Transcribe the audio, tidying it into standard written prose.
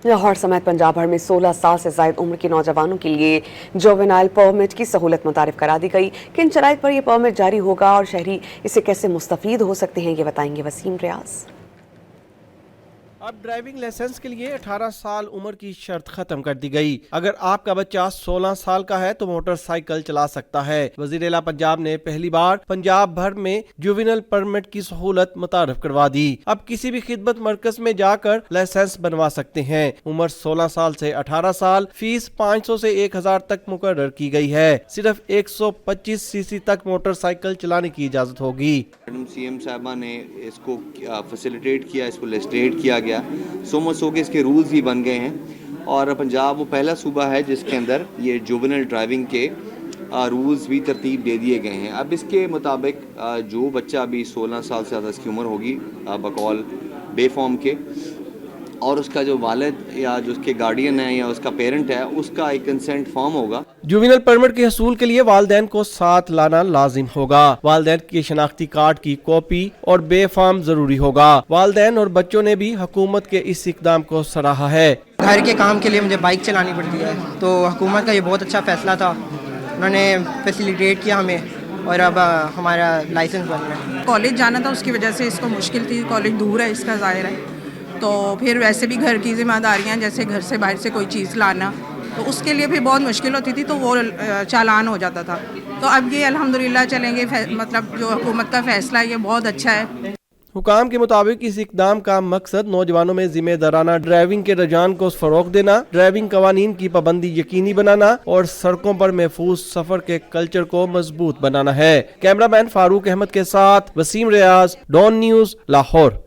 लाहौर समेत पंजाब भर में 16 साल से ज़ायद उम्र के नौजवानों के लिए जुवेनाइल परमिट की सहूलत मुतारिफ करा दी गई। किन शराइत पर यह परमिट जारी होगा और शहरी इससे कैसे मुस्तफीद हो सकते हैं, ये बताएंगे वसीम रियाज। अब ड्राइविंग लाइसेंस के लिए 18 साल उम्र की शर्त खत्म कर दी गई। अगर आपका बच्चा 16 साल का है तो मोटरसाइकिल चला सकता है। वज़ीर आला पंजाब ने पहली बार पंजाब भर में जुवेनाइल परमिट की सहूलत मुतारिफ करवा दी। अब किसी भी खिदमत मरकज में जाकर लाइसेंस बनवा सकते हैं। उम्र 16 साल से 18 साल, फीस 500 से 1000 तक मुकर्रर की गई है। सिर्फ 125 सीसी तक मोटरसाइकिल चलाने की इजाजत होगी। CM साहबा ने इसको फैसिलिटेट किया, इसको लेजिस्लेट किया गया, सो मच हो के इसके रूल्स भी बन गए हैं और पंजाब वो पहला सूबा है जिसके अंदर ये जुवेनाइल ड्राइविंग के रूल्स भी तरतीब दे दिए गए हैं। अब इसके मुताबिक जो बच्चा अभी 16 साल से ज़्यादा इसकी उम्र होगी बकौल बेफॉर्म के, और उसका जो वालिद या जो उसके गार्डियन है या उसका पेरेंट है, उसका एक कंसेंट फॉर्म होगा। जुवेनाइल परमिट के हसूल के लिए वालिदैन को साथ लाना लाजिम होगा। वालिदैन के शनाख्ती कार्ड की कॉपी और बेफार्म जरूरी होगा। वालिदैन और बच्चों ने भी हुकूमत के इस इकदाम को सराहा है। घर के काम के लिए मुझे बाइक चलानी पड़ती है, तो हुकूमत का ये बहुत अच्छा फैसला था। उन्होंने फैसिलिटेट किया हमें और अब हमारा लाइसेंस बन गया। कॉलेज जाना था, उसकी वजह से इसको मुश्किल थी, कॉलेज दूर है इसका, ज़ाहिर है। तो फिर वैसे भी घर की जिम्मेदारियां, जैसे घर से बाहर से कोई चीज़ लाना, तो उसके लिए भी बहुत मुश्किल होती थी, तो वो चालान हो जाता था। तो अब ये अल्हम्दुलिल्लाह चलेंगे, मतलब जो हुकूमत का फैसला है ये बहुत अच्छा है। हुकाम के मुताबिक इस इकदाम का मकसद नौजवानों में जिम्मेदाराना ड्राइविंग के रुझान को फरोग देना, ड्राइविंग कवानीन की पाबंदी यकीनी बनाना और सड़कों पर महफूज सफर के कल्चर को मजबूत बनाना है। कैमरामैन फारूक अहमद के साथ वसीम रियाज, डॉन न्यूज़, लाहौर।